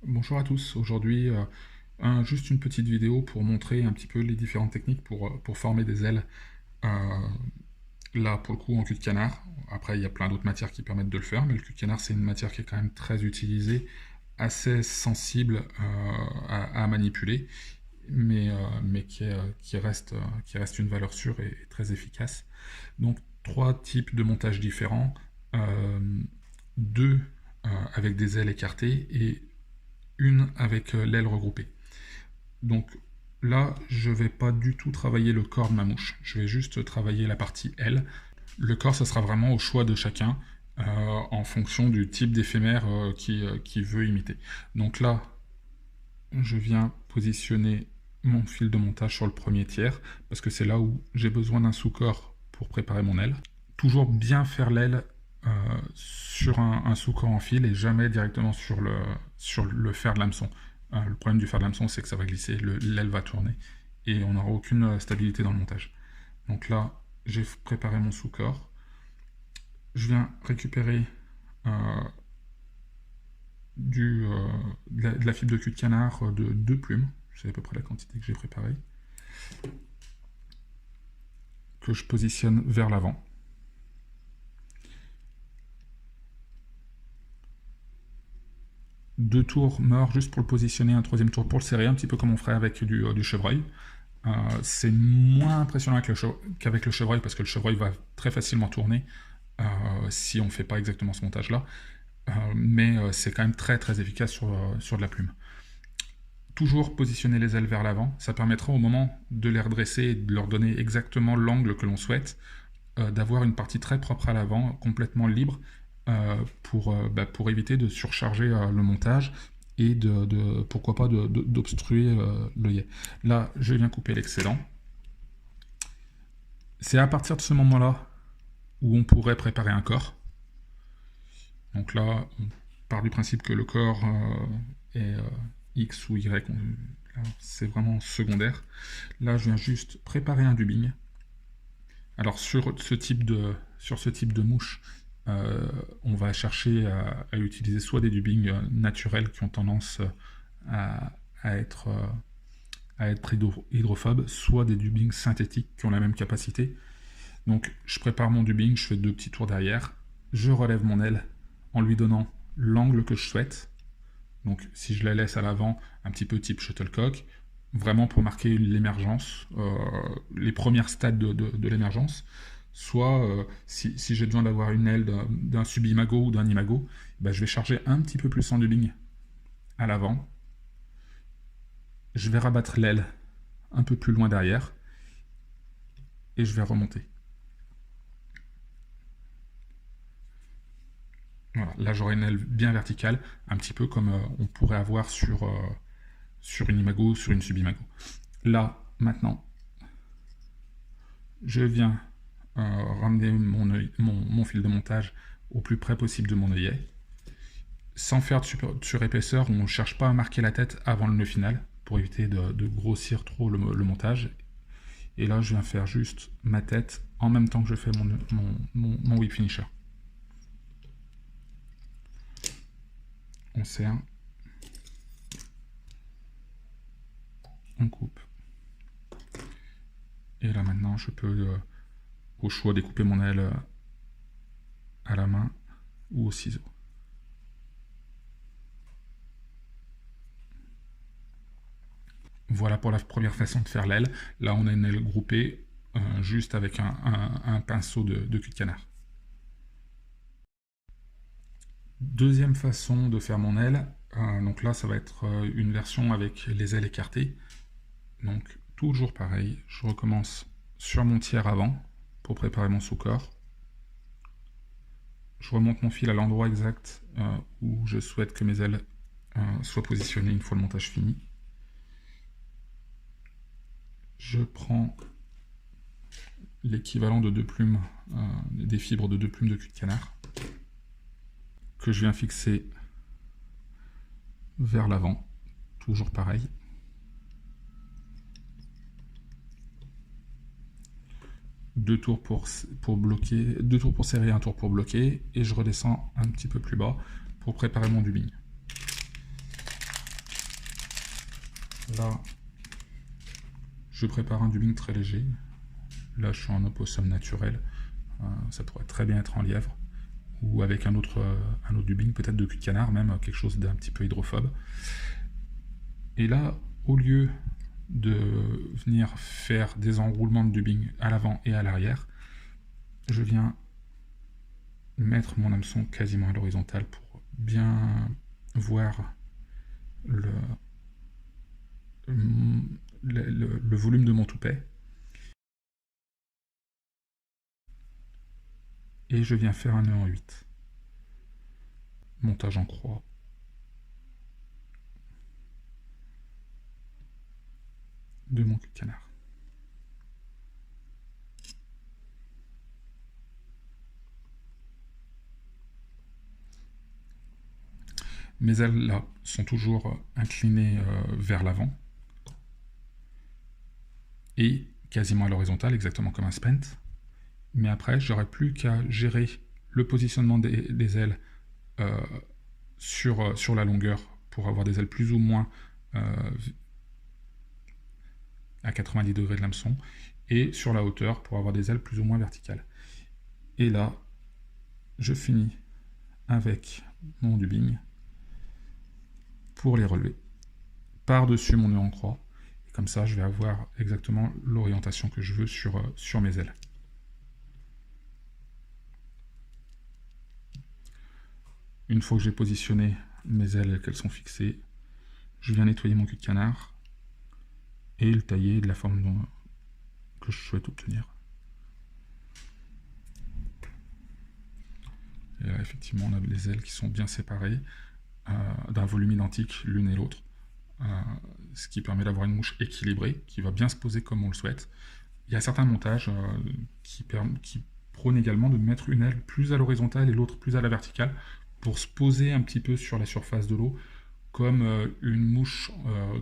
Bonjour à tous, aujourd'hui juste une petite vidéo pour montrer un petit peu les différentes techniques pour former des ailes. Euh, Là pour le coup en cul de canard, après il y a plein d'autres matières qui permettent de le faire, mais le cul de canard c'est une matière qui est quand même très utilisée, assez sensible à manipuler, mais qui reste une valeur sûre et très efficace. Donc trois types de montages différents, euh, deux avec des ailes écartées et une avec l'aile regroupée. Donc là, je ne vais pas du tout travailler le corps de ma mouche, je vais juste travailler la partie aile. Le corps, ça sera vraiment au choix de chacun, en fonction du type d'éphémère qui veut imiter. Donc là, je viens positionner mon fil de montage sur le premier tiers, parce que c'est là où j'ai besoin d'un sous-corps pour préparer mon aile. Toujours bien faire l'aile sur un sous-corps en fil et jamais directement sur le fer de l'hameçon. Le problème du fer de l'hameçon, c'est que ça va glisser, l'aile va tourner et on n'aura aucune stabilité dans le montage. Donc là, j'ai préparé mon sous-corps. Je viens récupérer euh, de la fibre de cul de canard de 2 plumes. C'est à peu près la quantité que j'ai préparée. Que je positionne vers l'avant. Deux tours morts juste pour le positionner, un troisième tour pour le serrer, un petit peu comme on ferait avec du chevreuil. C'est moins impressionnant qu'avec le chevreuil parce que le chevreuil va très facilement tourner si on ne fait pas exactement ce montage-là. Mais c'est quand même très très efficace sur de la plume. Toujours positionner les ailes vers l'avant, ça permettra au moment de les redresser et de leur donner exactement l'angle que l'on souhaite, d'avoir une partie très propre à l'avant, complètement libre, pour éviter de surcharger le montage et pourquoi pas d'obstruer l'œillet. Là, je viens couper l'excédent. C'est à partir de ce moment-là où on pourrait préparer un corps. Donc là, on part du principe que le corps est X ou Y, c'est vraiment secondaire. Là, je viens juste préparer un dubbing. Alors sur ce type de mouche, on va chercher à utiliser soit des dubbings naturels qui ont tendance à être hydrophobes, soit des dubbings synthétiques qui ont la même capacité. Donc je prépare mon dubbing, je fais 2 petits tours derrière, je relève mon aile en lui donnant l'angle que je souhaite. Donc si je la laisse à l'avant, un petit peu type shuttlecock, vraiment pour marquer l'émergence, les premiers stades de l'émergence, soit si j'ai besoin d'avoir une aile d'un subimago ou d'un imago, bah, je vais charger un petit peu plus en dubbing à l'avant, je vais rabattre l'aile un peu plus loin derrière, et je vais remonter. Voilà, là j'aurai une aile bien verticale, un petit peu comme on pourrait avoir sur une imago, sur une subimago. Là, maintenant, je viens ramener mon fil de montage au plus près possible de mon œillet. Sans faire de surépaisseur, on ne cherche pas à marquer la tête avant le nœud final, pour éviter de grossir trop le montage. Et là, je viens faire juste ma tête en même temps que je fais mon whip finisher. On serre, on coupe. Et là maintenant, je peux au choix découper mon aile à la main ou au ciseau. Voilà pour la première façon de faire l'aile. Là, on a une aile groupée juste avec un pinceau de cul de canard. Deuxième façon de faire mon aile, donc là, ça va être une version avec les ailes écartées. Donc, toujours pareil, je recommence sur mon tiers avant pour préparer mon sous-corps. Je remonte mon fil à l'endroit exact où je souhaite que mes ailes soient positionnées une fois le montage fini. Je prends l'équivalent de 2 plumes, des fibres de 2 plumes de cul de canard, que je viens fixer vers l'avant, toujours pareil. Deux tours pour bloquer, 2 tours pour serrer, un tour pour bloquer, et je redescends un petit peu plus bas pour préparer mon dubbing. Là, je prépare un dubbing très léger. Là, je suis en opossum naturel. Ça pourrait très bien être en lièvre. Ou avec un autre dubbing, peut-être de cul de canard, même quelque chose d'un petit peu hydrophobe. Et là, au lieu de venir faire des enroulements de dubbing à l'avant et à l'arrière, je viens mettre mon hameçon quasiment à l'horizontale pour bien voir le volume de mon toupet. Et je viens faire un nœud en 8. Montage en croix. De mon cul de canard. Mes ailes là sont toujours inclinées vers l'avant et quasiment à l'horizontale, exactement comme un spent. Mais après, j'aurais plus qu'à gérer le positionnement des ailes sur la longueur pour avoir des ailes plus ou moins à 90 degrés de l'hameçon, et sur la hauteur pour avoir des ailes plus ou moins verticales. Et là, je finis avec mon dubbing pour les relever par-dessus mon nœud en croix. Et comme ça, je vais avoir exactement l'orientation que je veux sur mes ailes. Une fois que j'ai positionné mes ailes et qu'elles sont fixées, je viens nettoyer mon cul de canard et le tailler de la forme que je souhaite obtenir. Et là, effectivement, on a les ailes qui sont bien séparées, d'un volume identique l'une et l'autre, ce qui permet d'avoir une mouche équilibrée, qui va bien se poser comme on le souhaite. Il y a certains montages qui prônent également de mettre une aile plus à l'horizontale et l'autre plus à la verticale, pour se poser un petit peu sur la surface de l'eau, comme une mouche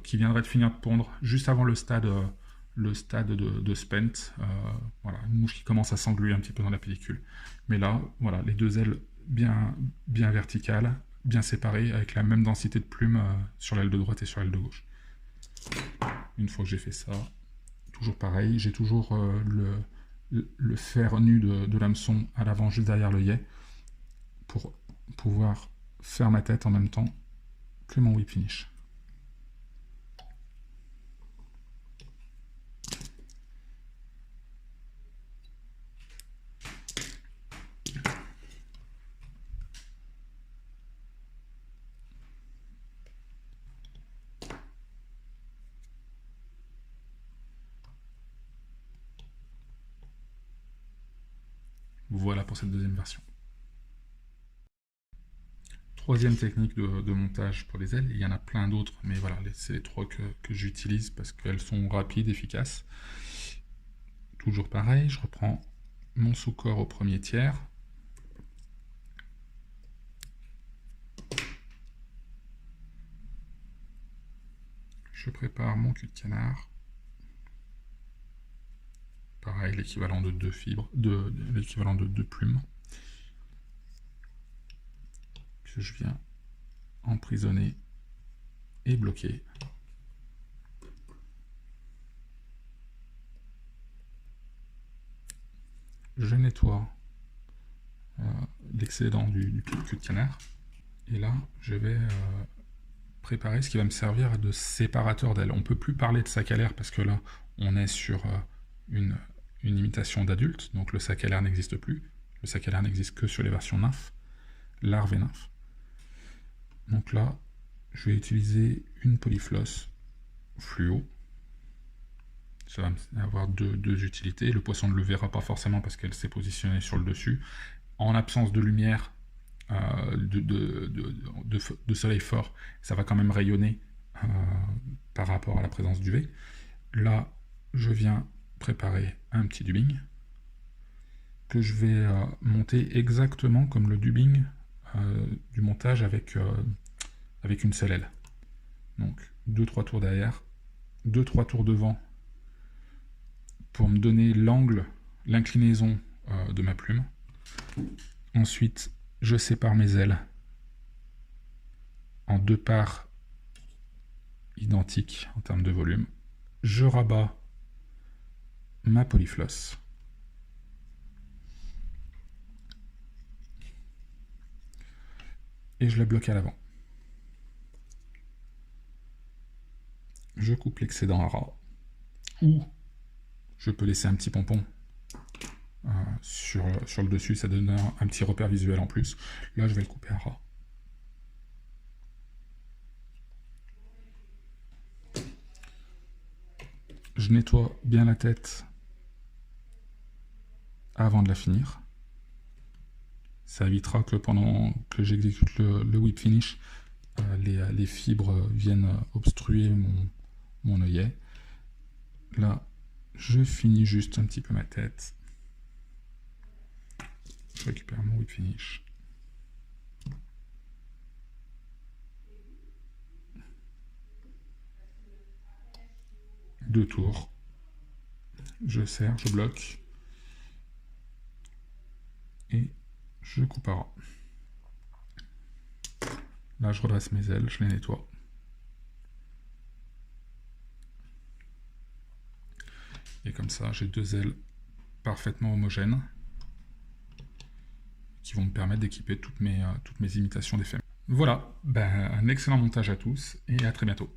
qui viendrait de finir de pondre juste avant le stade de spent. Voilà, une mouche qui commence à s'engluer un petit peu dans la pellicule. Mais là, voilà, les deux ailes bien verticales, bien séparées, avec la même densité de plumes sur l'aile de droite et sur l'aile de gauche. Une fois que j'ai fait ça, toujours pareil, j'ai toujours le fer nu de l'hameçon à l'avant, juste derrière l'œillet, pour pouvoir faire ma tête en même temps que mon whip finish. Voilà pour cette deuxième version. Troisième technique de montage pour les ailes, il y en a plein d'autres, mais voilà, c'est les trois que j'utilise parce qu'elles sont rapides, efficaces. Toujours pareil, je reprends mon sous-corps au premier tiers. Je prépare mon cul de canard. Pareil, l'équivalent de 2 fibres, l'équivalent de 2 plumes. Que je viens emprisonner et bloquer. Je nettoie l'excédent du cul de canard. Et là, je vais préparer ce qui va me servir de séparateur d'ailes. On ne peut plus parler de sac à l'air parce que là, on est sur une imitation d'adulte, donc le sac à l'air n'existe plus. Le sac à l'air n'existe que sur les versions nymphes, larves et nymphes. Donc là, je vais utiliser une polyfloss fluo. Ça va avoir deux utilités. Le poisson ne le verra pas forcément parce qu'elle s'est positionnée sur le dessus. En absence de lumière, de soleil fort, ça va quand même rayonner par rapport à la présence d'UV. Là, je viens préparer un petit dubbing que je vais monter exactement comme le dubbing du montage avec une seule aile. Donc 2-3 tours derrière, 2-3 tours devant pour me donner l'angle, l'inclinaison de ma plume. Ensuite, je sépare mes ailes en deux parts identique en termes de volume. Je rabats ma polyfloss. Et je la bloque à l'avant. Je coupe l'excédent à ras. Ou je peux laisser un petit pompon sur le dessus, ça donne un petit repère visuel en plus. Là, je vais le couper à ras. Je nettoie bien la tête avant de la finir. Ça évitera que pendant que j'exécute le whip finish, les fibres viennent obstruer mon œillet. Là, je finis juste un petit peu ma tête. Je récupère mon whip finish. Deux tours. Je serre, je bloque. Et je coupe à ras. Là, je redresse mes ailes, je les nettoie. Et comme ça, j'ai deux ailes parfaitement homogènes qui vont me permettre d'équiper toutes mes imitations d'effets. Voilà, un excellent montage à tous et à très bientôt.